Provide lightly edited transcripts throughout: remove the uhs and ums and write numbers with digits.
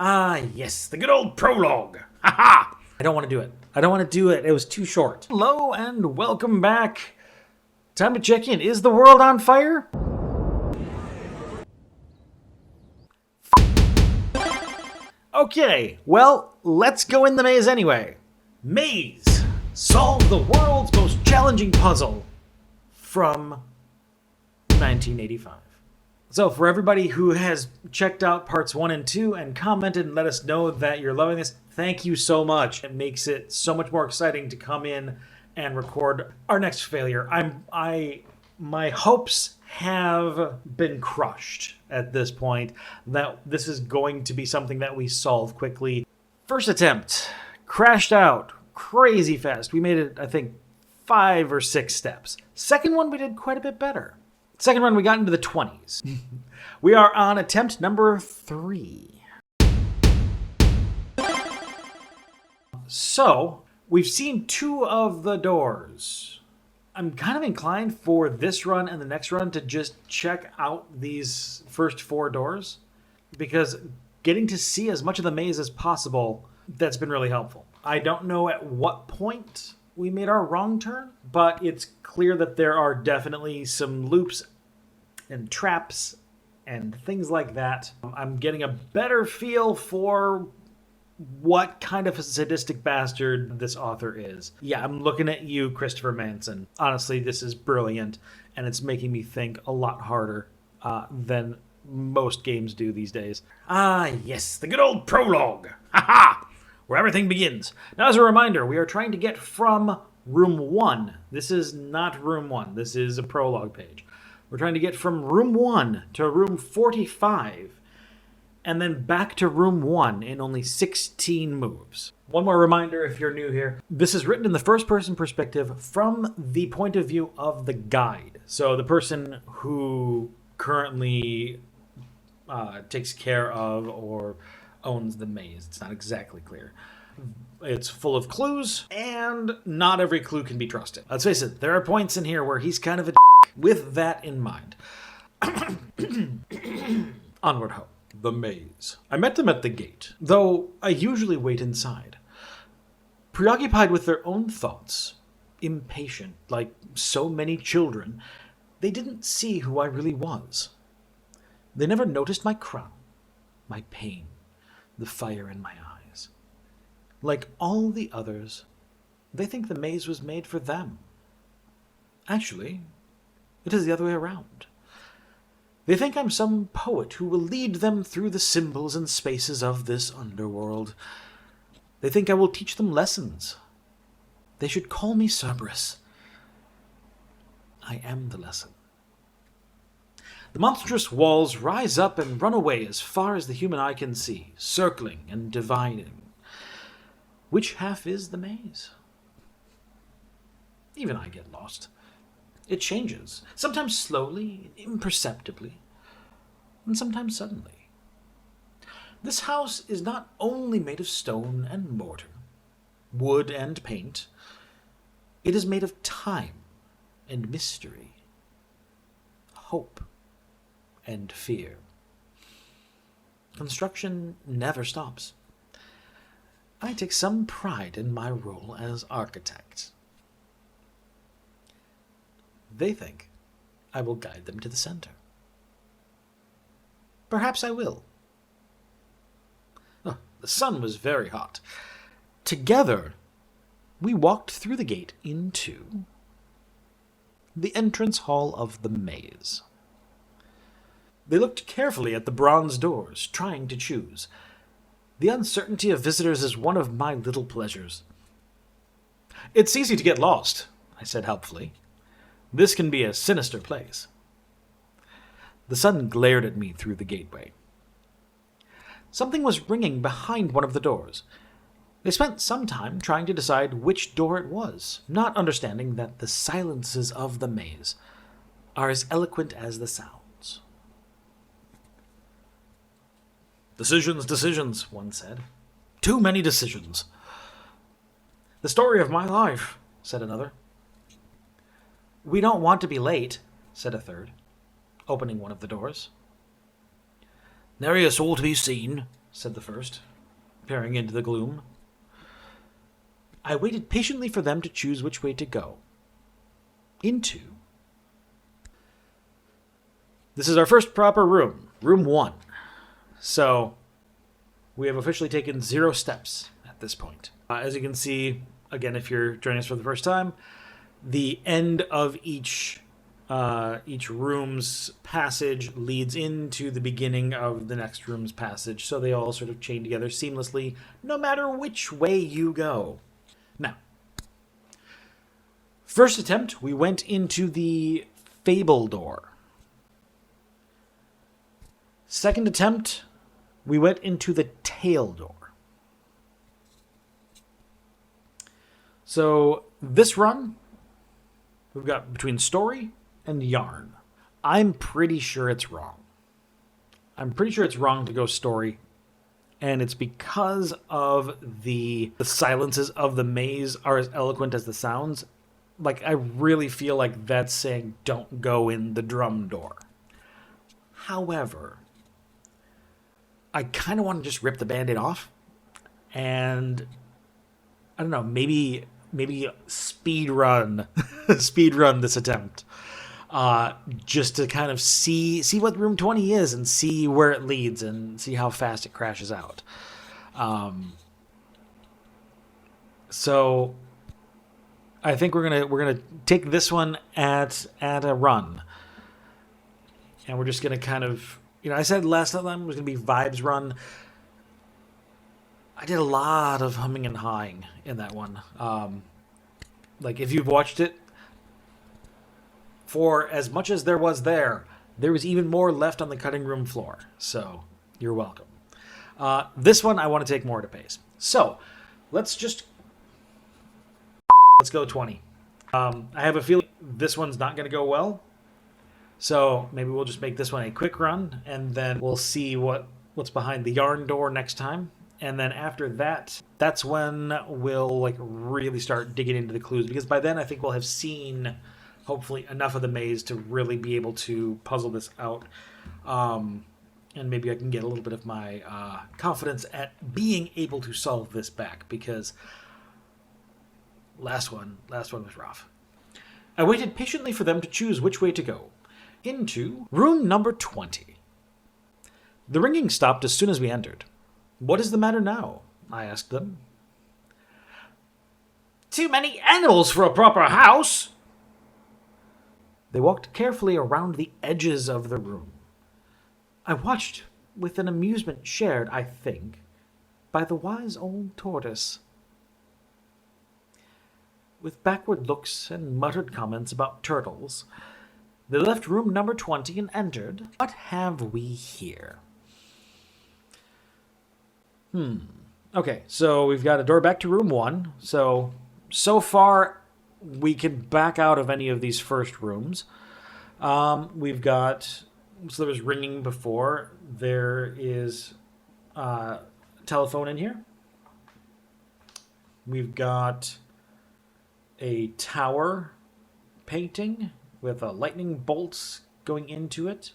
Ah, yes, the good old prologue. Ha ha! I don't want to do it. I don't want to do it. It was too short. Hello and welcome back. Time to check in. Is the world on fire? Okay, well, let's go in the maze anyway. Maze. Solve the world's most challenging puzzle from 1985. So for everybody who has checked out parts 1 and 2 and commented and let us know that you're loving this, thank you so much. It makes it so much more exciting to come in and record our next failure. My hopes have been crushed at this point that this is going to be something that we solve quickly. First attempt, crashed out crazy fast. We made it, I think, 5 or 6 steps. Second one, we did quite a bit better. Second one, we got into the 20s. We are on attempt number 3. So, we've seen 2 of the doors. I'm kind of inclined for this run and the next run to just check out these first 4 doors, because getting to see as much of the maze as possible, that's been really helpful. I don't know at what point we made our wrong turn, but it's clear that there are definitely some loops and traps and things like that. I'm getting a better feel for what kind of a sadistic bastard this author is. Yeah, I'm looking at you, Christopher Manson. Honestly, this is brilliant, and it's making me think a lot harder than most games do these days. Ah, yes, the good old prologue. Ha ha! Where everything begins. Now, as a reminder, we are trying to get from room 1. This is not room 1. This is a prologue page. We're trying to get from room 1 to room 45, and then back to room 1 in only 16 moves. One more reminder if you're new here. This is written in the first-person perspective from the point of view of the guide. So the person who currently takes care of or owns the maze. It's not exactly clear. It's full of clues, and not every clue can be trusted. Let's face it, there are points in here where he's kind of a with that in mind. Onward ho. The maze. I met them at the gate, though I usually wait inside. Preoccupied with their own thoughts, impatient like so many children, they didn't see who I really was. They never noticed my crown, my pain, the fire in my eyes. Like all the others, they think the maze was made for them. Actually, it is the other way around. They think I'm some poet who will lead them through the symbols and spaces of this underworld. They think I will teach them lessons. They should call me Cerberus. I am the lesson. The monstrous walls rise up and run away as far as the human eye can see, circling and dividing. Which half is the maze? Even I get lost. It changes, sometimes slowly, imperceptibly, and sometimes suddenly. This house is not only made of stone and mortar, wood and paint. It is made of time and mystery, hope and fear. Construction never stops. I take some pride in my role as architect. They think I will guide them to the center. Perhaps I will. Oh, the sun was very hot. Together, we walked through the gate into the entrance hall of the maze. They looked carefully at the bronze doors, trying to choose. The uncertainty of visitors is one of my little pleasures. It's easy to get lost, I said helpfully. This can be a sinister place. The sun glared at me through the gateway. Something was ringing behind one of the doors. They spent some time trying to decide which door it was, not understanding that the silences of the maze are as eloquent as the sounds. Decisions, decisions, one said. Too many decisions. The story of my life, said another. We don't want to be late, said a third, opening one of the doors. Nary a soul to be seen, said the first, peering into the gloom. I waited patiently for them to choose which way to go. Into. This is our first proper room, room 1. So, we have officially taken 0 steps at this point. As you can see, again, if you're joining us for the first time, the end of each room's passage leads into the beginning of the next room's passage, so they all sort of chain together seamlessly, no matter which way you go. Now, first attempt, we went into the Fable door. Second attempt, we went into the Tail door. So this run, we've got between story and yarn. I'm pretty sure it's wrong. I'm pretty sure it's wrong to go story, and it's because of the silences of the maze are as eloquent as the sounds. Like, I really feel like that's saying don't go in the drum door. However, I kind of want to just rip the Band-Aid off, and I don't know, maybe speed run this attempt, just to kind of see what room 20 is and see where it leads and see how fast it crashes out. So I think we're gonna take this one at a run, and we're just gonna kind of, I said last time it was gonna be vibes run. I did a lot of humming and hawing in that one. Like, if you've watched it, for as much as there was even more left on the cutting room floor. So, you're welcome. This one, I want to take more at a pace. So, let's go 20. I have a feeling this one's not going to go well. So, maybe we'll just make this one a quick run, and then we'll see what's behind the yarn door next time. And then after that, that's when we'll really start digging into the clues, because by then I think we'll have seen hopefully enough of the maze to really be able to puzzle this out. And maybe I can get a little bit of my confidence at being able to solve this back, because last one was rough. I waited patiently for them to choose which way to go. Into room number 20. The ringing stopped as soon as we entered. What is the matter now? I asked them. Too many animals for a proper house! They walked carefully around the edges of the room. I watched with an amusement shared, I think, by the wise old tortoise. With backward looks and muttered comments about turtles, they left room number 20 and entered. What have we here? Okay, so we've got a door back to room 1. So far, we can back out of any of these first rooms. We've got... So there was ringing before. There is a telephone in here. We've got a tower painting with lightning bolts going into it,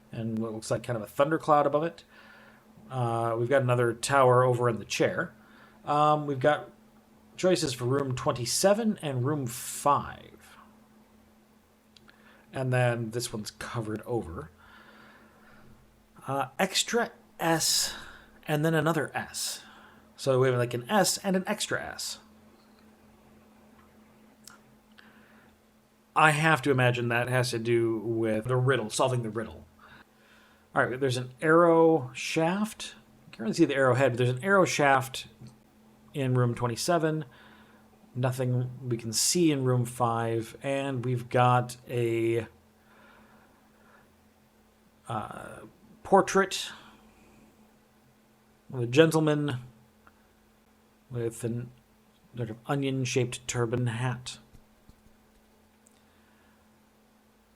and what looks like kind of a thundercloud above it. We've got another tower over in the chair. We've got choices for room 27 and room 5. And then this one's covered over. Extra S and then another S. So we have like an S and an extra S. I have to imagine that has to do with the riddle, solving the riddle. All right, there's an arrow shaft. I can't really see the arrowhead, but there's an arrow shaft in room 27. Nothing we can see in room 5. And we've got a portrait of a gentleman with an sort of onion-shaped turban hat,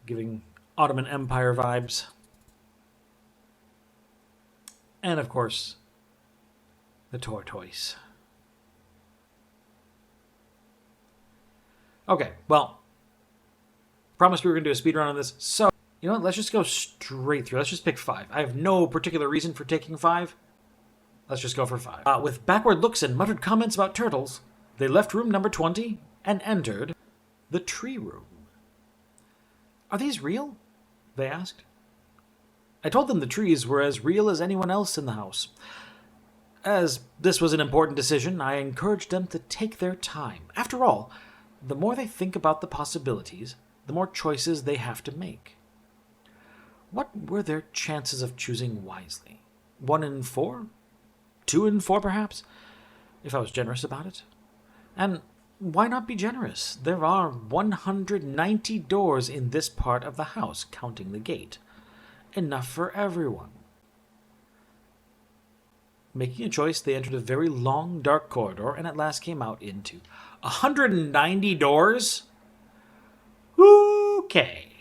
giving Ottoman Empire vibes. And, of course, the tortoise. Okay, well, promised we were going to do a speed run on this, so, let's just go straight through. Let's just pick 5. I have no particular reason for taking 5. Let's just go for 5. With backward looks and muttered comments about turtles, they left room number 20 and entered the tree room. Are these real? They asked. I told them the trees were as real as anyone else in the house. As this was an important decision, I encouraged them to take their time. After all, the more they think about the possibilities, the more choices they have to make. What were their chances of choosing wisely? 1 in 4? 2 in 4, perhaps? If I was generous about it. And why not be generous? There are 190 doors in this part of the house, counting the gate. Enough for everyone. Making a choice, they entered a very long, dark corridor and at last came out into 190 doors? Okay.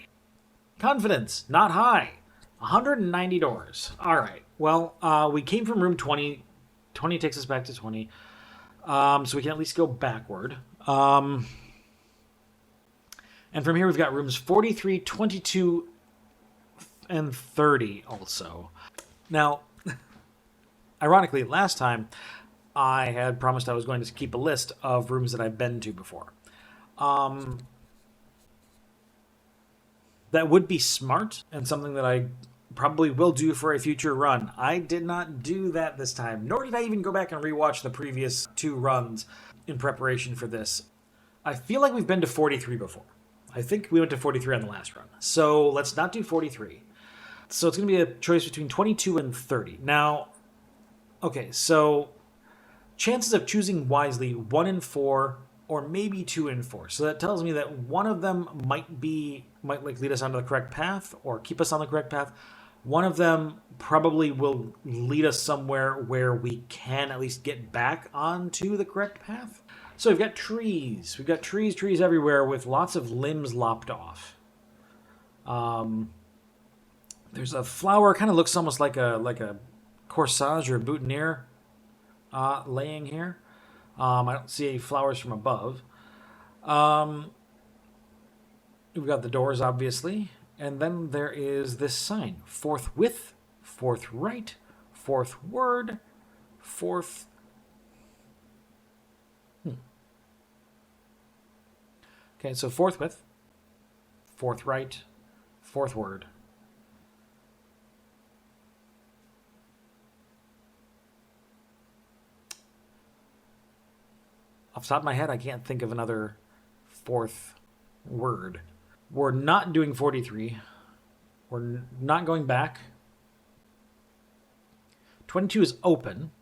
Confidence, not high. 190 doors. All right. Well, we came from room 20. 20 takes us back to 20. So we can at least go backward. And from here, we've got rooms 43, 22, and 30 also. Now, ironically, last time I had promised I was going to keep a list of rooms that I've been to before. That would be smart and something that I probably will do for a future run. I did not do that this time, nor did I even go back and rewatch the previous 2 runs in preparation for this. I feel like we've been to 43 before. I think we went to 43 on the last run. So let's not do 43. So it's going to be a choice between 22 and 30. Now, okay, so chances of choosing wisely, 1 in 4 or maybe 2 in 4. So that tells me that one of them might lead us onto the correct path or keep us on the correct path. One of them probably will lead us somewhere where we can at least get back onto the correct path. So we've got trees. We've got trees everywhere with lots of limbs lopped off. There's a flower, kind of looks almost like a corsage or a boutonniere laying here. I don't see any flowers from above. We've got the doors, obviously. And then there is this sign. Forthwith, forthright, forthward, forth... Okay, so forthwith, forthright, forthward. Off the top of my head, I can't think of another 4th word. We're not doing 43. We're not going back. 22 is open.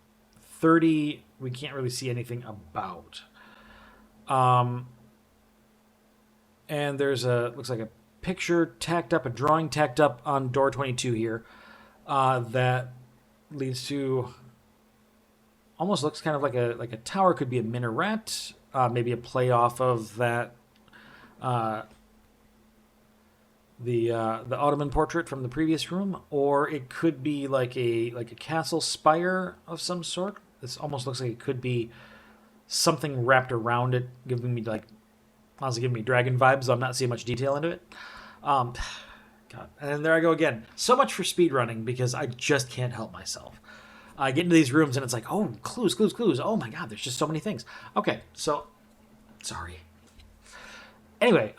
30, we can't really see anything about. And there's looks like a picture tacked up, a drawing tacked up on door 22 here that leads to... almost looks kind of like a tower. Could be a minaret, maybe a play off of that the Ottoman portrait from the previous room, or it could be like a castle spire of some sort. This almost looks like it could be something wrapped around it, giving me dragon vibes. So I'm not seeing much detail into it. God, and there I go again. So much for speedrunning because I just can't help myself. I get into these rooms and it's like, oh, clues. Oh my God, there's just so many things. Okay, so, sorry. Anyway,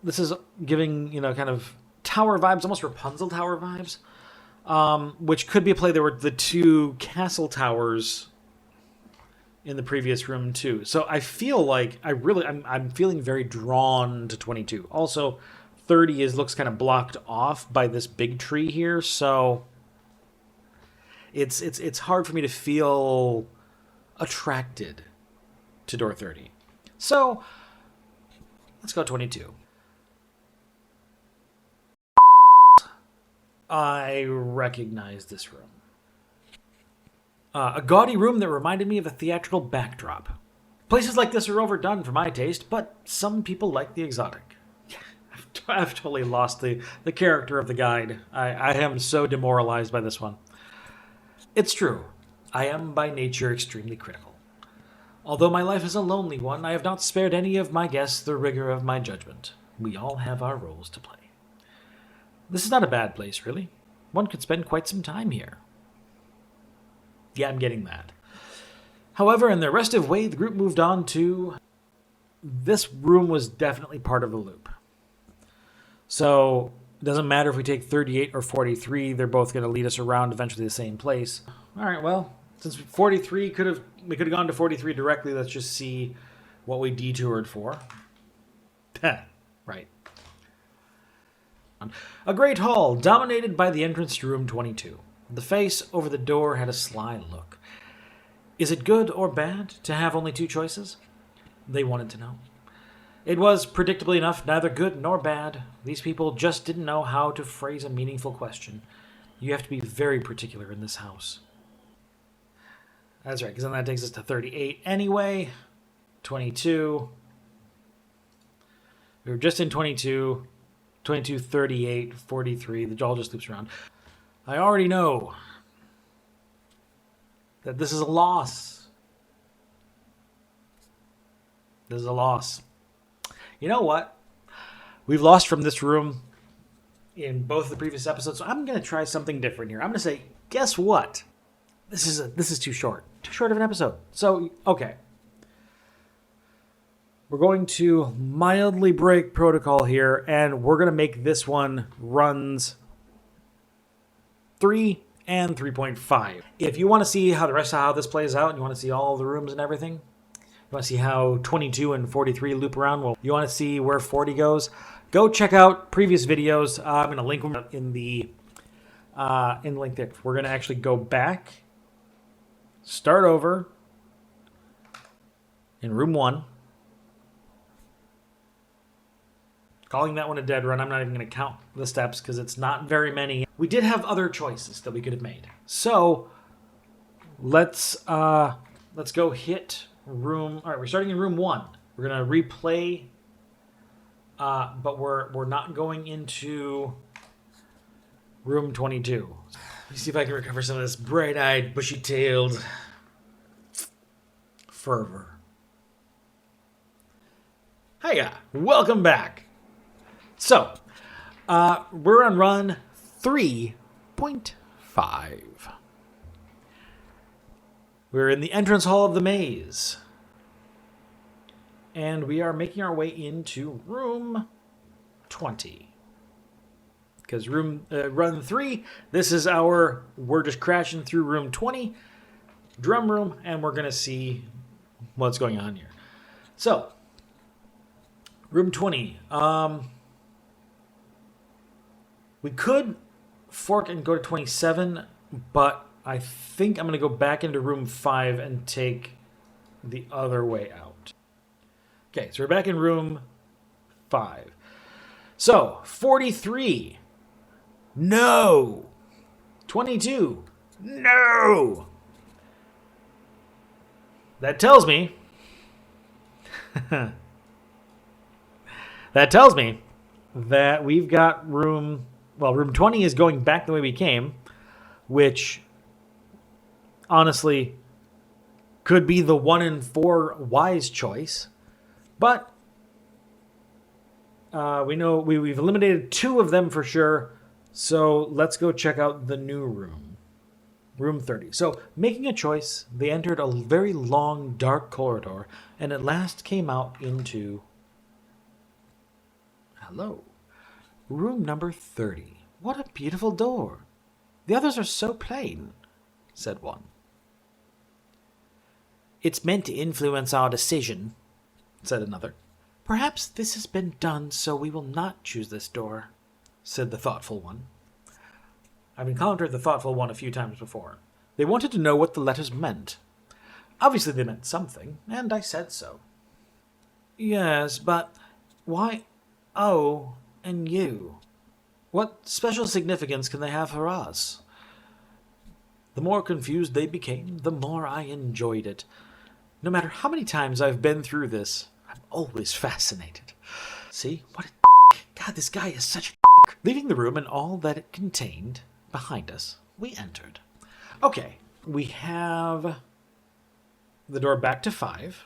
this is giving, kind of tower vibes, almost Rapunzel tower vibes, which could be a play. There were the 2 castle towers in the previous room too. So I feel like I'm feeling very drawn to 22. Also, 30 looks kind of blocked off by this big tree here, so... It's hard for me to feel attracted to door 30. So, let's go 22. I recognize this room. A gaudy room that reminded me of a theatrical backdrop. Places like this are overdone for my taste, but some people like the exotic. I've totally lost the character of the guide. I am so demoralized by this one. It's true. I am by nature extremely critical. Although my life is a lonely one, I have not spared any of my guests the rigor of my judgment. We all have our roles to play. This is not a bad place, really. One could spend quite some time here. Yeah, I'm getting that. However, in the rest of way, the group moved on to... This room was definitely part of the loop. So it doesn't matter if we take 38 or 43. They're both going to lead us around eventually the same place. All right, well, since 43 we could have gone to 43 directly. Let's just see what we detoured for. Right. A great hall dominated by the entrance to room 22. The face over the door had a sly look. Is it good or bad to have only two choices? They wanted to know. It was, predictably enough, neither good nor bad. These people just didn't know how to phrase a meaningful question. You have to be very particular in this house. That's right, because then that takes us to 38 anyway. 22. We were just in 22. 22, 38, 43. The all just loops around. I already know that this is a loss. This is a loss. You know what? We've lost from this room in both the previous episodes, so I'm going to try something different here. I'm going to say, guess what? This is too short. Too short of an episode. So, okay. We're going to mildly break protocol here, and we're going to make this one runs 3 and 3.5. If you want to see how the rest of how this plays out, and you want to see all the rooms and everything, you want to see how 22 and 43 loop around, well, you want to see where 40 goes, go check out previous videos. I'm going to link them in the link there. We're going to actually go back, start over in room 1. Calling that one a dead run. I'm not even going to count the steps because it's not very many. We did have other choices that we could have made. So let's go hit room. All right, we're starting in room 1. We're going to replay, but we're not going into room 22. Let me see if I can recover some of this bright-eyed, bushy-tailed fervor. Hiya, welcome back. So, we're on run 3.5. We're in the entrance hall of the maze. And we are making our way into room 20. Because run 3, this is we're just crashing through room 20, drum room, and we're going to see what's going on here. So, room 20. We could fork and go to 27, but I think I'm going to go back into room 5 and take the other way out. Okay, so we're back in room 5. So, 43. No. 22. No. That tells me... that we've got room... Well, room 20 is going back the way we came, which, honestly, could be the 1 in 4 wise choice. But we know we've eliminated 2 of them for sure, so let's go check out the new room. Room 30. So, making a choice, they entered a very long, dark corridor, and at last came out into... Hello. Room number 30. What a beautiful door. The others are so plain, said one. It's meant to influence our decision, said another. Perhaps this has been done so we will not choose this door, said the thoughtful one. I've encountered the thoughtful one a few times before. They wanted to know what the letters meant. Obviously they meant something, and I said so. Yes, but why O and U? What special significance can they have for us? The more confused they became, the more I enjoyed it. No matter how many times I've been through this, I'm always fascinated. See? What a God, this guy is such a Leaving the room and all that it contained behind us, we entered. Okay, we have the door back to 5.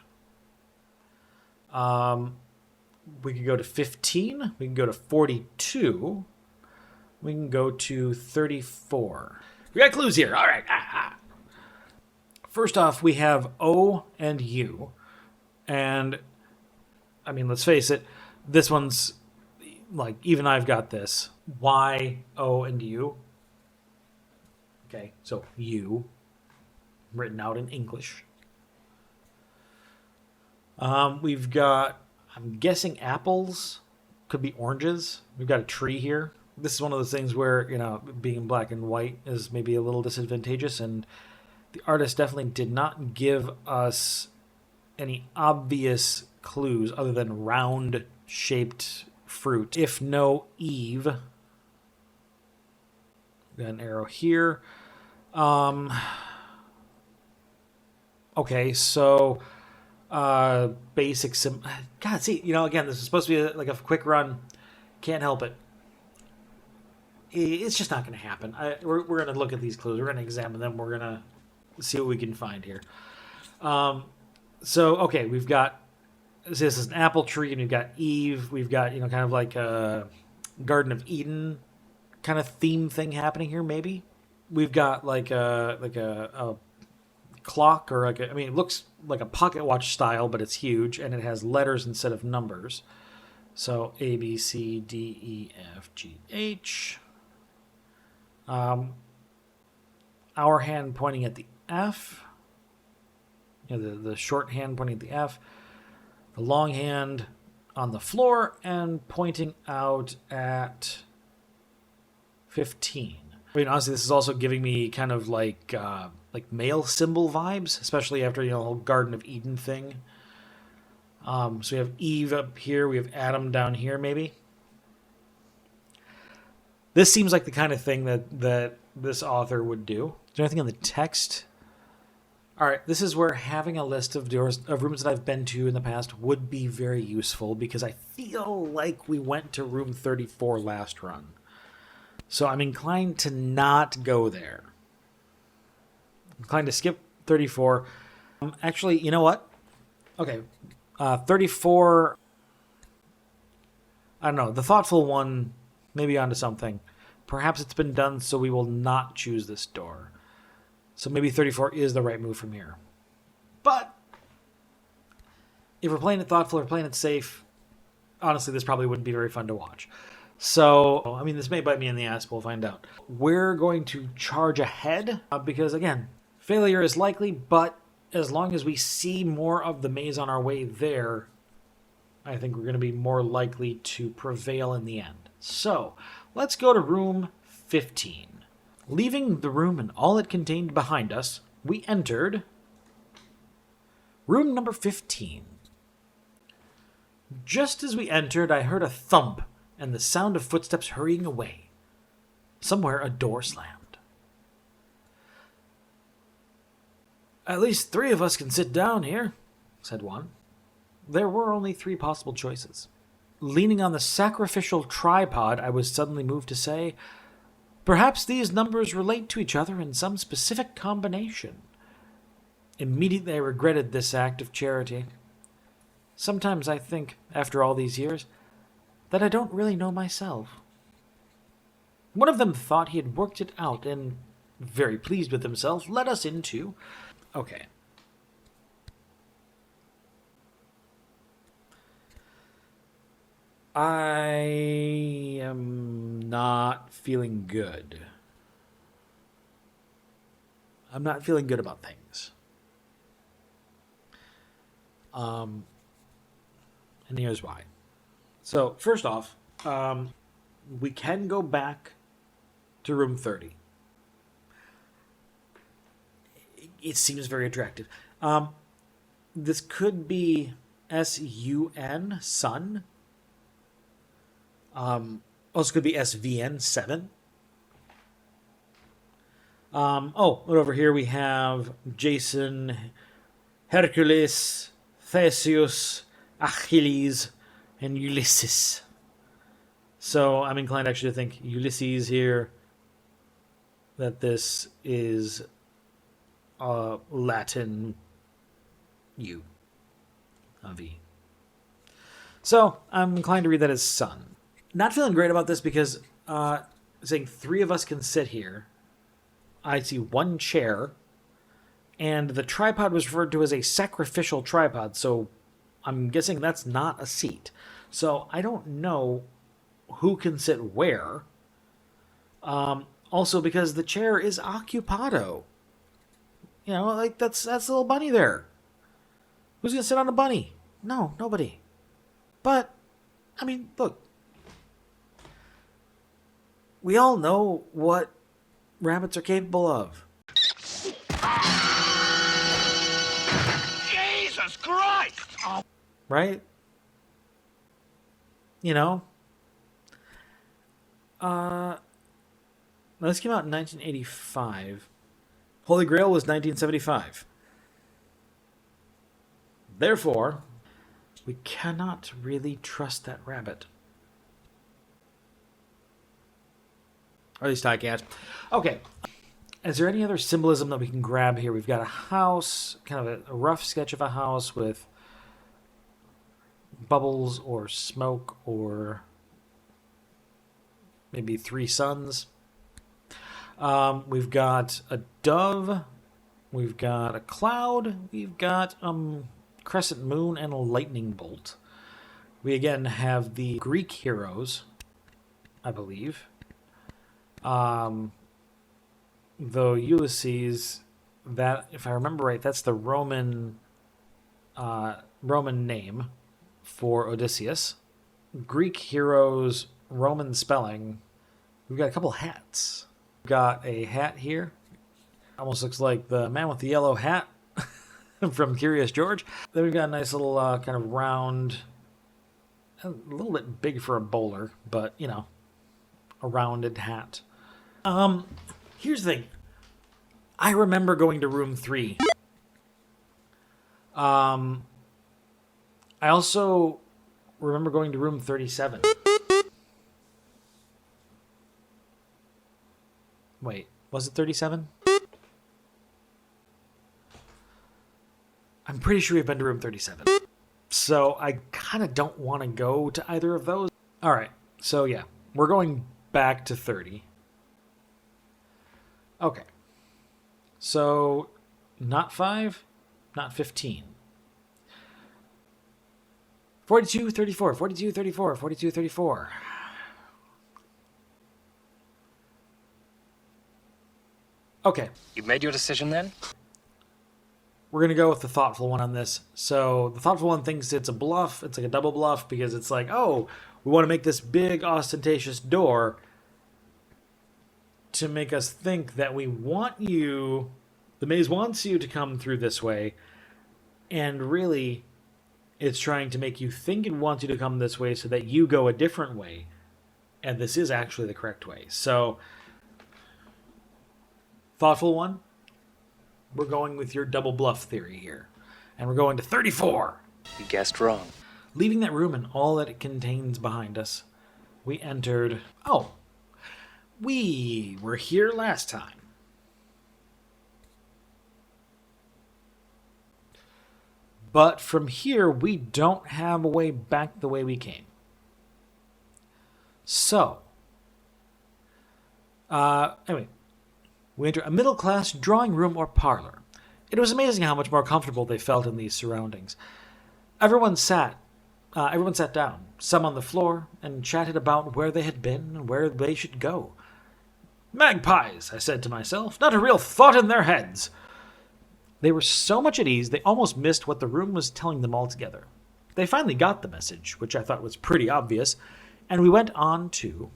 We could go to 15. We can go to 42. We can go to 34. We got clues here. All right. First off, we have O and U. And, I mean, let's face it, this one's, like, even I've got this. Y, O, and U. Okay, so U, written out in English. We've got, I'm guessing apples, could be oranges. We've got a tree here. This is one of those things where, you know, being in black and white is maybe a little disadvantageous, and the artist definitely did not give us any obvious clues other than round-shaped fruit. If no Eve, got an arrow here. Okay, so basic God, see, you know, again, this is supposed to be like a quick run. Can't help it. It's just not going to happen. We're going to look at these clues. We're going to examine them. We're going to see what we can find here. So, okay, we've got, this is an apple tree, and we've got Eve. We've got, you know, kind of like a Garden of Eden kind of theme thing happening here, maybe. We've got like a clock, or like a, I mean, it looks like a pocket watch style, but it's huge, and it has letters instead of numbers. So A, B, C, D, E, F, G, H. Our hand pointing at the F. You know, the short hand pointing at the F. The long hand on the floor and pointing out at 15. I mean, honestly, this is also giving me kind of like male symbol vibes, especially after, you know, the whole Garden of Eden thing. So we have Eve up here. We have Adam down here, maybe. This seems like the kind of thing that this author would do. Is there anything in the text? All right, this is where having a list of doors, of rooms that I've been to in the past would be very useful, because I feel like we went to room 34 last run. So I'm inclined to not go there. I'm inclined to skip 34. Actually, you know what? Okay, 34, I don't know, the thoughtful one may be onto something. Perhaps it's been done, so we will not choose this door. So maybe 34 is the right move from here. But if we're playing it thoughtful or playing it safe, honestly, this probably wouldn't be very fun to watch. So, I mean, this may bite me in the ass. We'll find out. We're going to charge ahead because, again, failure is likely, but as long as we see more of the maze on our way there, I think we're going to be more likely to prevail in the end. So, let's go to room 15. Leaving the room and all it contained behind us, we entered room number 15. Just as we entered, I heard a thump and the sound of footsteps hurrying away. Somewhere a door slammed. "At least 3 of us can sit down here," said one. There were only 3 possible choices. Leaning on the sacrificial tripod, I was suddenly moved to say, "Perhaps these numbers relate to each other in some specific combination." Immediately I regretted this act of charity. Sometimes I think, after all these years, that I don't really know myself. One of them thought he had worked it out and, very pleased with himself, led us into... Okay. I am not feeling good. I'm not feeling good about things. And here's why. So, first off, we can go back to room 30. It seems very attractive. This could be SUN, Sun. Also could be SVN, 7. But over here we have Jason, Hercules, Theseus, Achilles, and Ulysses. So I'm inclined actually to think Ulysses here, that this is Latin U, a V. So I'm inclined to read that as sun. Not feeling great about this because saying 3 of us can sit here. I see 1 chair And the tripod was referred to as a sacrificial tripod, so I'm guessing that's not a seat. So I don't know who can sit where. Also, because the chair is occupado. You know, like that's a little bunny there. Who's gonna sit on a bunny? No, nobody. But, I mean, look. We all know what rabbits are capable of. Jesus Christ! Right? You know? This came out in 1985. Holy Grail was 1975. Therefore, we cannot really trust that rabbit. Or at least I can't. Okay. Is there any other symbolism that we can grab here? We've got a house, kind of a rough sketch of a house with bubbles or smoke or maybe three suns. We've got a dove. We've got a cloud. We've got crescent moon and a lightning bolt. We again have the Greek heroes, I believe. Though Ulysses, that, if I remember right, that's the Roman name for Odysseus. Greek heroes, Roman spelling. We've got a couple hats. We've got a hat here. Almost looks like the man with the yellow hat from Curious George. Then we've got a nice little kind of round, a little bit big for a bowler, but, you know, a rounded hat. Here's the thing. I remember going to room 3. I also remember going to room 37. Wait, was it 37? I'm pretty sure we've been to room 37. So I kind of don't want to go to either of those. All right, so yeah, we're going back to 30. Okay. So, not 5, not 15. 42, 34, 42, 34, 42, 34. Okay. You made your decision then? We're going to go with the thoughtful one on this. So, the thoughtful one thinks it's a bluff. It's like a double bluff because it's like, oh, we want to make this big, ostentatious door to make us think that we want you, the maze wants you to come through this way, and really it's trying to make you think it wants you to come this way so that you go a different way, and this is actually the correct way. So, thoughtful one, we're going with your double bluff theory here, and we're going to 34. You guessed wrong. Leaving that room and all that it contains behind us, we entered... Oh, we were here last time. But from here, we don't have a way back the way we came. So, anyway, we enter a middle-class drawing room or parlor. It was amazing how much more comfortable they felt in these surroundings. Everyone sat down, some on the floor, and chatted about where they had been and where they should go. Magpies, I said to myself, not a real thought in their heads. They were so much at ease, they almost missed what the room was telling them altogether. They finally got the message, which I thought was pretty obvious, and we went on to...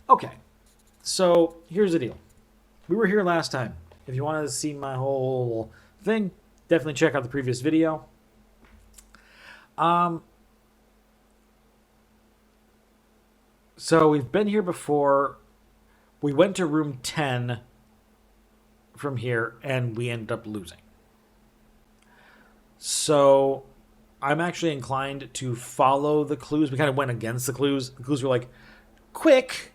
Okay, so here's the deal. We were here last time. If you wanted to see my whole thing, definitely check out the previous video. So we've been here before. We went to room 10 from here, and we ended up losing. So I'm actually inclined to follow the clues. We kind of went against the clues. The clues were like, quick,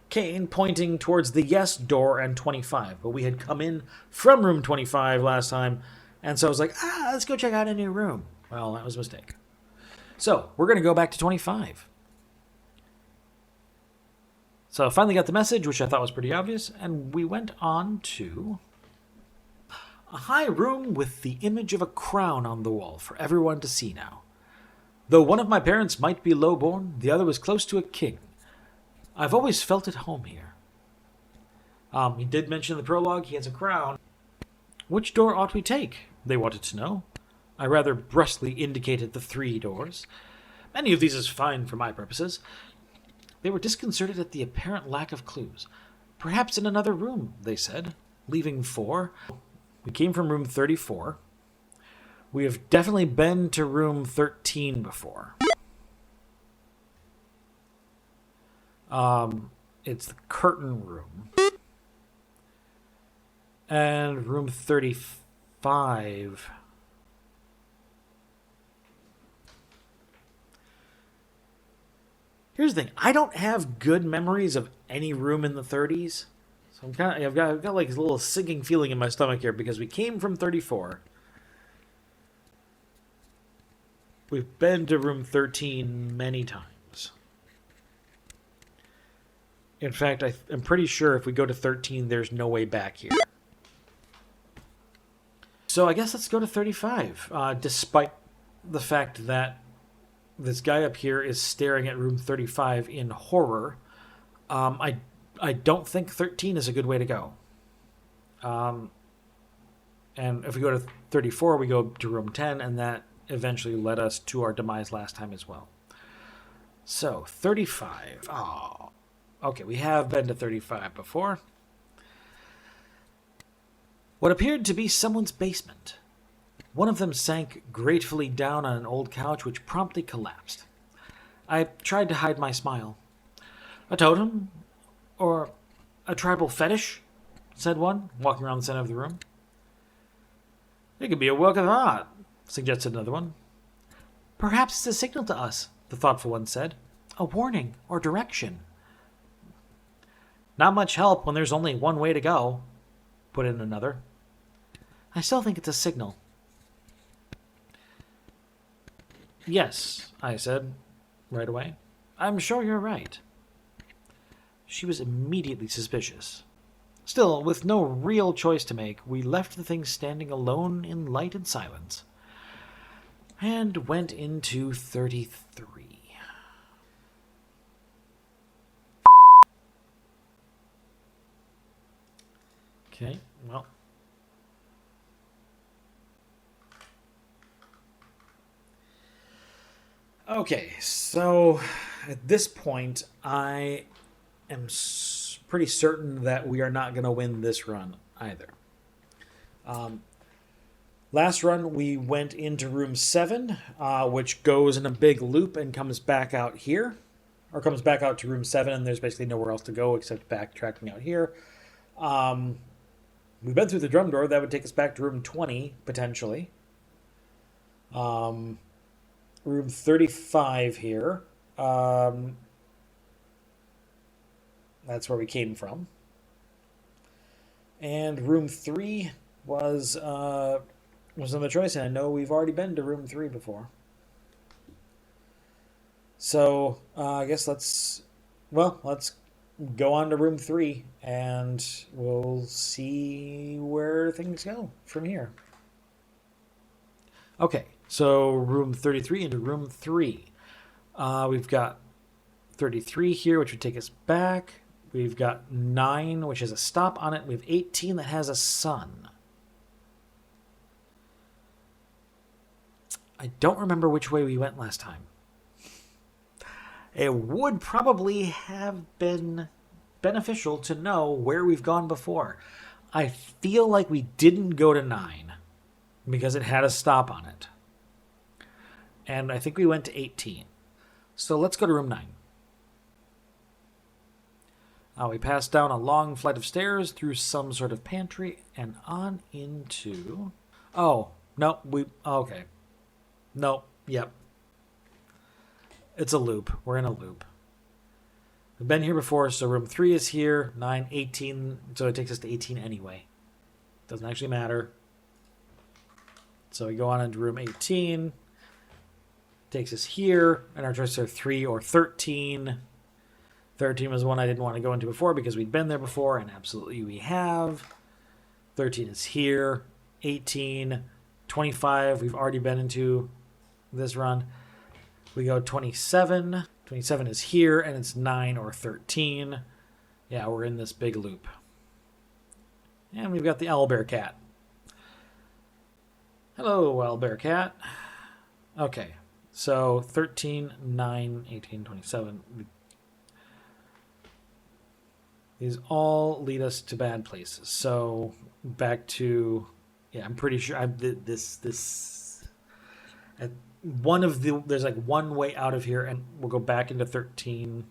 Kane pointing towards the yes door and 25. But we had come in from room 25 last time, and so I was like, let's go check out a new room. Well, that was a mistake. So we're going to go back to 25. So I finally got the message, which I thought was pretty obvious, and we went on to A high room with the image of a crown on the wall for everyone to see now. Though one of my parents might be low-born, the other was close to a king. I've always felt at home here. He did mention in the prologue he has a crown. Which door ought we take? They wanted to know. I rather brusquely indicated the 3 doors. Any of these is fine for my purposes. They were disconcerted at the apparent lack of clues. Perhaps in another room, they said, leaving 4. We came from room 34. We have definitely been to room 13 before. It's the curtain room. And room 35. Here's the thing. I don't have good memories of any room in the 30s. So I've got like a little sinking feeling in my stomach here because we came from 34. We've been to room 13 many times. In fact, I'm pretty sure if we go to 13, there's no way back here. So I guess let's go to 35, despite the fact that this guy up here is staring at room 35 in horror. I don't think 13 is a good way to go. And if we go to 34, we go to room 10, and that eventually led us to our demise last time as well. So, 35. Oh, okay, we have been to 35 before. What appeared to be someone's basement. One of them sank gratefully down on an old couch, which promptly collapsed. I tried to hide my smile. A totem? Or a tribal fetish? Said one, walking around the center of the room. It could be a work of art, suggested another one. Perhaps it's a signal to us, the thoughtful one said. A warning or direction. Not much help when there's only one way to go, put in another. I still think it's a signal. Yes, I said, right away. I'm sure you're right. She was immediately suspicious. Still, with no real choice to make, we left the thing standing alone in light and silence, and went into 33. Okay, well. Okay, so at this point, I am pretty certain that we are not going to win this run either. Last run, we went into room 7, which goes in a big loop and comes back out here, or comes back out to room 7, and there's basically nowhere else to go except backtracking out here. We've been through the drum door. That would take us back to room 20, potentially. Room 35 here. That's where we came from. And room 3 was another choice, and I know we've already been to room 3 before. So, I guess let's go on to room 3, and we'll see where things go from here. Okay, so room 33 into room 3. We've got 33 here, which would take us back. We've got 9, which has a stop on it. We have 18 that has a sun. I don't remember which way we went last time. It would probably have been beneficial to know where we've gone before. I feel like we didn't go to 9 because it had a stop on it. And I think we went to 18. So let's go to room 9. We passed down a long flight of stairs through some sort of pantry and on into... Oh, no, okay. No, yep. It's a loop. We're in a loop. We've been here before, so room 3 is here, 9, 18, so it takes us to 18 anyway. Doesn't actually matter. So we go on into room 18. Takes us here, and our choices are 3 or 13. 13 was one I didn't want to go into before because we'd been there before, and absolutely we have. 13 is here. 18, 25. We've already been into this run. We go 27. 27 is here, and it's 9 or 13. Yeah, we're in this big loop. And we've got the owlbear cat. Hello, owlbear cat. Okay, so 13, 9, 18, 27. These all lead us to bad places. So back to, yeah, I'm pretty sure at one of the, there's like one way out of here, and we'll go back into 13.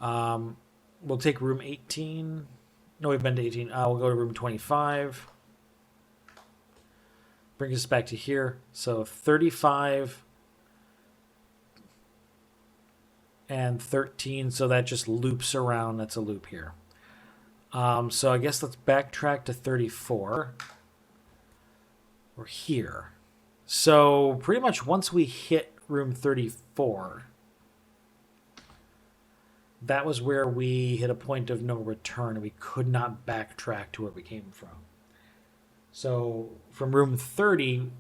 We'll take room 18. No, we've been to 18. We'll go to room 25. Brings us back to here. So 35 and 13. So that just loops around. That's a loop here. So I guess let's backtrack to 34. We're here. So pretty much once we hit room 34, that was where we hit a point of no return. We could not backtrack to where we came from. So from room 30,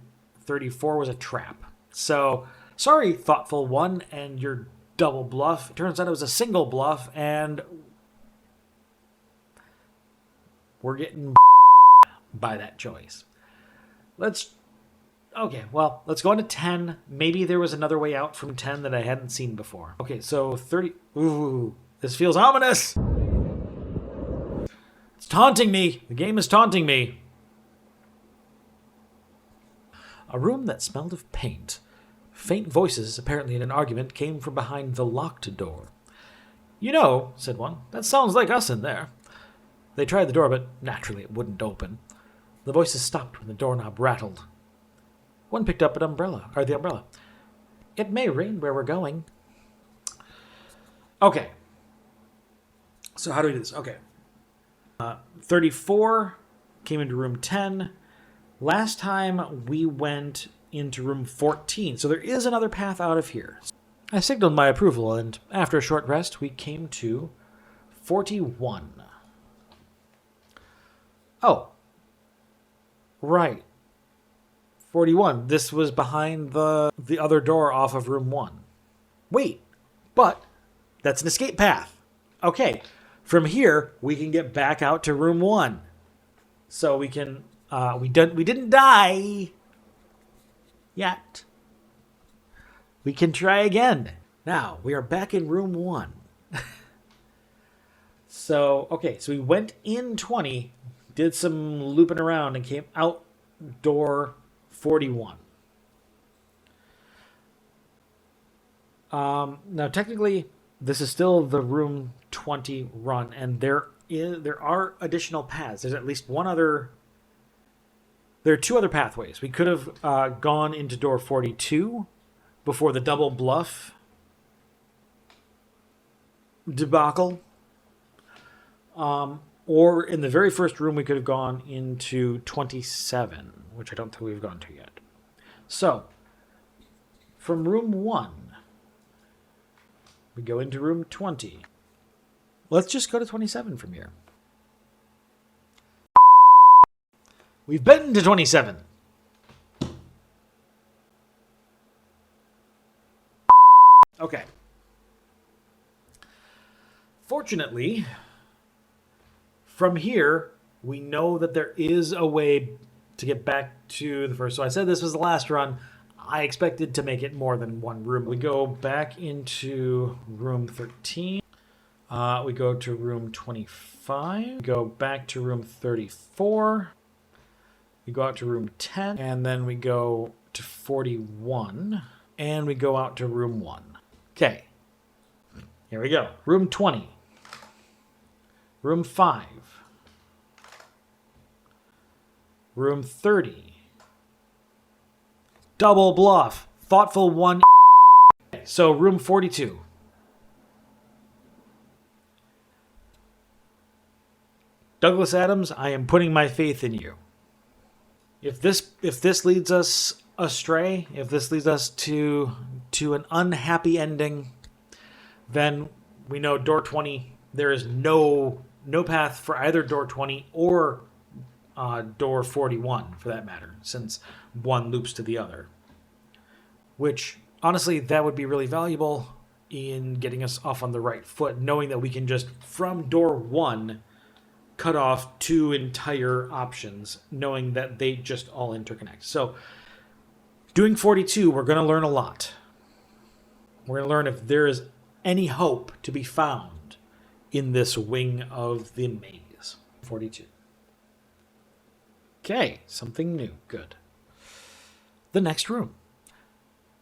34 was a trap. So sorry, thoughtful one, and your double bluff. It turns out it was a single bluff, and we're getting by that choice. Let's go on to 10. Maybe there was another way out from 10 that I hadn't seen before. Okay, so 30. Ooh, this feels ominous. It's taunting me. The game is taunting me. A room that smelled of paint. Faint voices, apparently in an argument, came from behind the locked door. "You know," said one, "that sounds like us in there." They tried the door, but naturally it wouldn't open. The voices stopped when the doorknob rattled. One picked up the umbrella. "It may rain where we're going." Okay. So how do we do this? Okay. 34 came into room 10. Last time we went into room 14. So there is another path out of here. I signaled my approval, and after a short rest, we came to 41. Oh. Right. 41. This was behind the other door off of room 1. Wait, but that's an escape path. Okay, from here we can get back out to room 1. So we can we didn't die yet. We can try again. Now we are back in room 1. So we went in 20, did some looping around, and came out door 41. Now, technically, this is still the room 20 run, and there are additional paths. There's at least one other. There are 2 other pathways. We could have gone into door 42 before the double bluff debacle. Or in the very first room, we could have gone into 27, which I don't think we've gone to yet. So, from room 1, we go into room 20. Let's just go to 27 from here. We've been to 27. Okay. Fortunately, from here, we know that there is a way to get back to the first. So I said this was the last run. I expected to make it more than one room. We go back into room 13. We go to room 25. We go back to room 34. We go out to room 10. And then we go to 41. And we go out to room 1. Okay. Here we go. Room 20. Room 5. Room 30. Double bluff. Thoughtful one. So room 42. Douglas Adams, I am putting my faith in you. If this leads us astray, if this leads us to an unhappy ending, then we know door 20, there is no path for either door 20 or door 41, for that matter, since one loops to the other. Which, honestly, that would be really valuable in getting us off on the right foot, knowing that we can just, from door 1, cut off 2 entire options, knowing that they just all interconnect. So, doing 42, we're going to learn a lot. We're going to learn if there is any hope to be found in this wing of the maze. 42. Okay, something new. Good. The next room.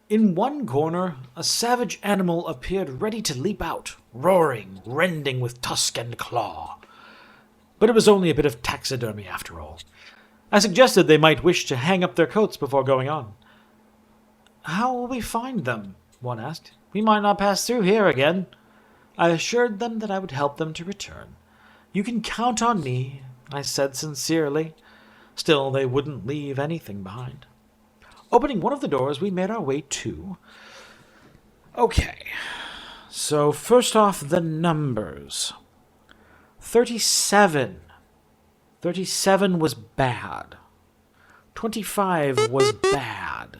In one corner, a savage animal appeared ready to leap out, roaring, rending with tusk and claw. But it was only a bit of taxidermy after all. I suggested they might wish to hang up their coats before going on. How will we find them? One asked. We might not pass through here again. I assured them that I would help them to return. You can count on me, I said sincerely. Still, they wouldn't leave anything behind. Opening one of the doors, we made our way to... Okay, so first off, the numbers. 37. 37 was bad. 25 was bad.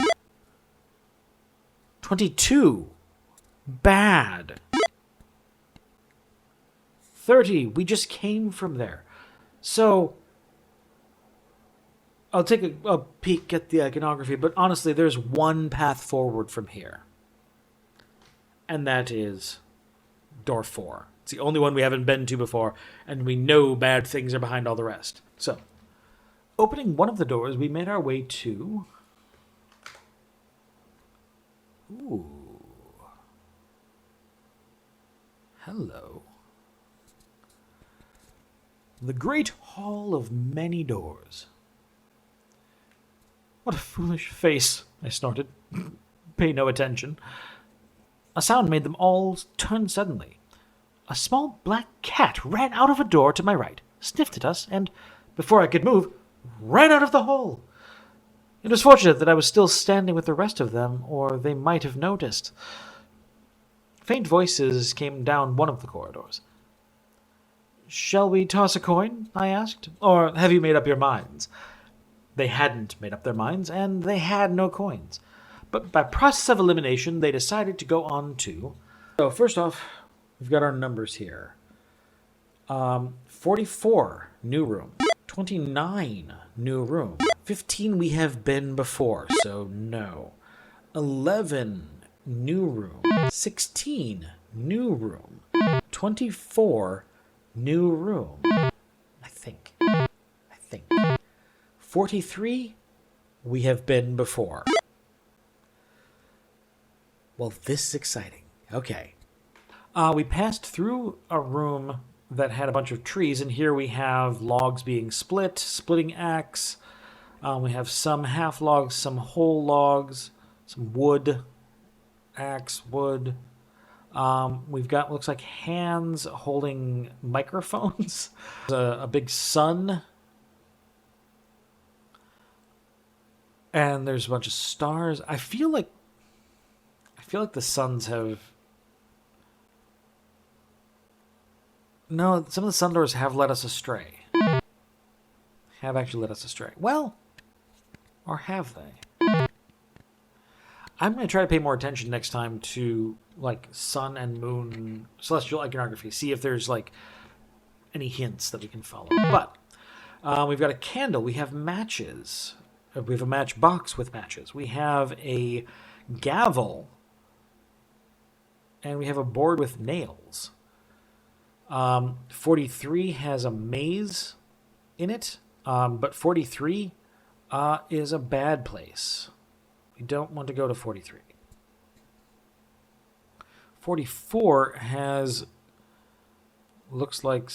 22, bad. 30, we just came from there. So, I'll take a peek at the iconography, but honestly, there's one path forward from here. And that is door 4. It's the only one we haven't been to before, and we know bad things are behind all the rest. So, opening one of the doors, we made our way to... Ooh. Hello. The Great Hall of Many Doors. What a foolish face, I snorted. Pay no attention. A sound made them all turn suddenly. A small black cat ran out of a door to my right, sniffed at us, and, before I could move, ran out of the hole. It was fortunate that I was still standing with the rest of them, or they might have noticed. Faint voices came down one of the corridors. Shall we toss a coin? I asked. Or have you made up your minds? They hadn't made up their minds, and they had no coins. But by process of elimination, they decided to go on to... So first off, we've got our numbers here. 44, new room. 29, new room. 15, we have been before, so no. 11, new room. 16, new room. 24, new room. I think. 43, we have been before. Well, this is exciting. Okay. We passed through a room that had a bunch of trees, and here we have logs being split, splitting axe. We have some half logs, some whole logs, some wood, axe, wood. We've got, looks like, hands holding microphones. A big sun. And there's a bunch of stars. I feel like the suns have... No, some of the sun doors have led us astray. Have actually led us astray. Well, or have they? I'm going to try to pay more attention next time to, like, sun and moon celestial iconography. See if there's, like, any hints that we can follow. But we've got a candle. We have matches. We have a matchbox with matches. We have a gavel. And we have a board with nails. 43 has a maze in it. But 43 is a bad place. We don't want to go to 43. 44 has, looks like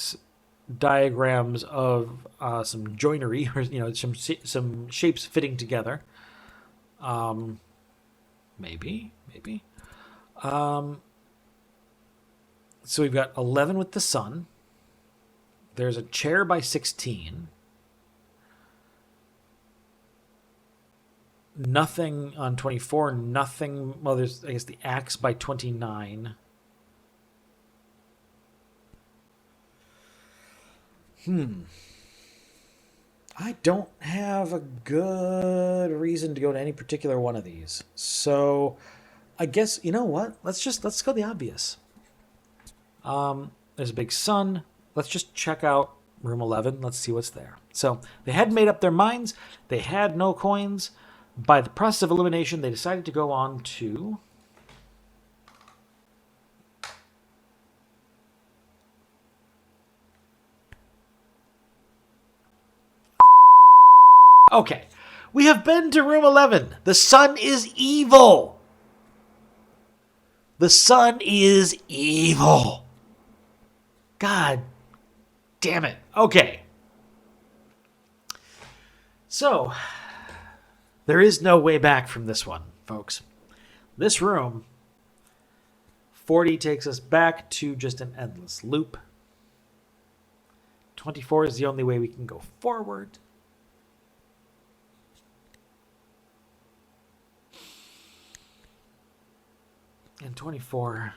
diagrams of some joinery, or some shapes fitting together. Maybe. So we've got 11 with the sun. There's a chair by 16. Nothing on 24. Nothing. Well, there's, I guess, the axe by 29. I don't have a good reason to go to any particular one of these. So I guess, you know what? Let's go the obvious. There's a big sun. Let's just check out room 11. Let's see what's there. So they had made up their minds. They had no coins. By the process of elimination, they decided to go on to... Okay, we have been to room 11. The sun is evil. The sun is evil. God damn it. Okay. So, there is no way back from this one, folks. This room, 40 takes us back to just an endless loop. 24 is the only way we can go forward. And 24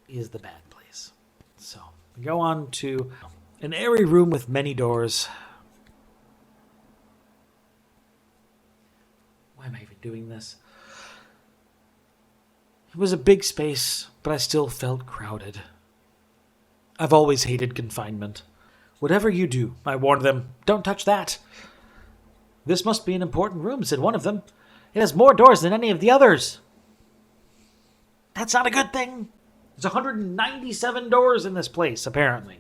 is the bad place. So we go on to an airy room with many doors. Why am I even doing this? It was a big space, but I still felt crowded. I've always hated confinement. Whatever you do, I warned them, don't touch that. This must be an important room, said one of them. It has more doors than any of the others. That's not a good thing. There's 197 doors in this place, apparently.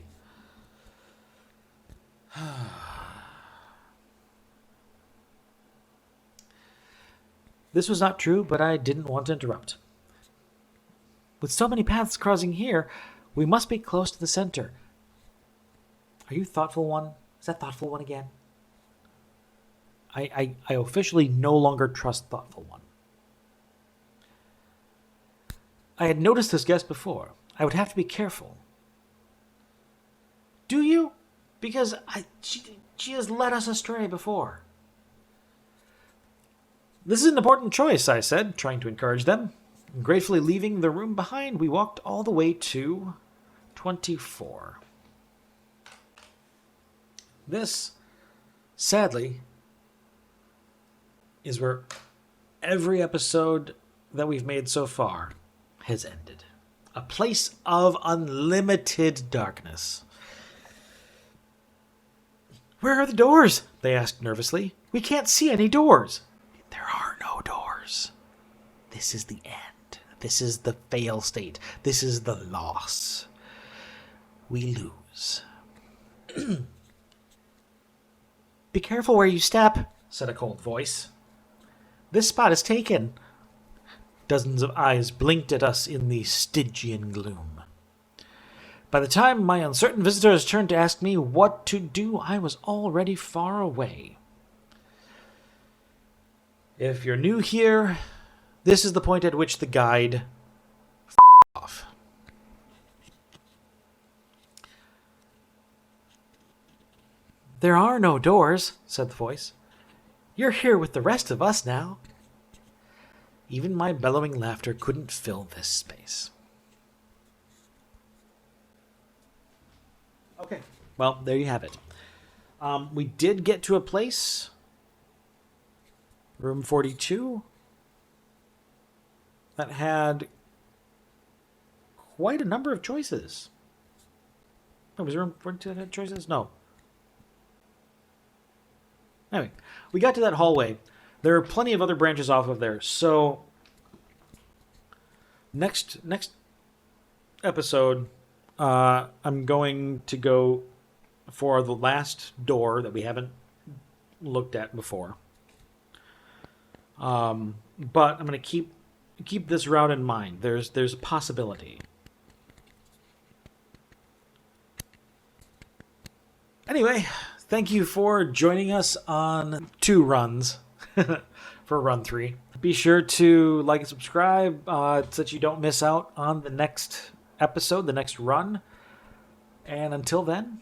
This was not true, but I didn't want to interrupt. With so many paths crossing here, we must be close to the center. Are you Thoughtful One? Is that Thoughtful One again? I officially no longer trust Thoughtful One. I had noticed this guest before. I would have to be careful. Do you? Because she has led us astray before. This is an important choice, I said, trying to encourage them. Gratefully leaving the room behind, we walked all the way to 24. This, sadly, is where every episode that we've made so far has ended. A place of unlimited darkness. Where are the doors? They asked nervously. We can't see any doors. There are no doors. This is the end. This is the fail state. This is the loss. We lose. Be careful where you step, said a cold voice. This spot is taken. Dozens of eyes blinked at us in the Stygian gloom. By the time my uncertain visitors turned to ask me what to do, I was already far away. If you're new here, this is the point at which the guide off. There are no doors, said the voice. You're here with the rest of us now. Even my bellowing laughter couldn't fill this space. Okay, well, there you have it. We did get to a place, room 42, that had quite a number of choices. Oh, was room 42 that had choices? No. Anyway, we got to that hallway. There are plenty of other branches off of there. So next episode, I'm going to go for the last door that we haven't looked at before. But I'm going to keep this route in mind. There's a possibility. Anyway, thank you for joining us on 2 runs for run 3. Be sure to like and subscribe so that you don't miss out on the next episode, the next run. And until then,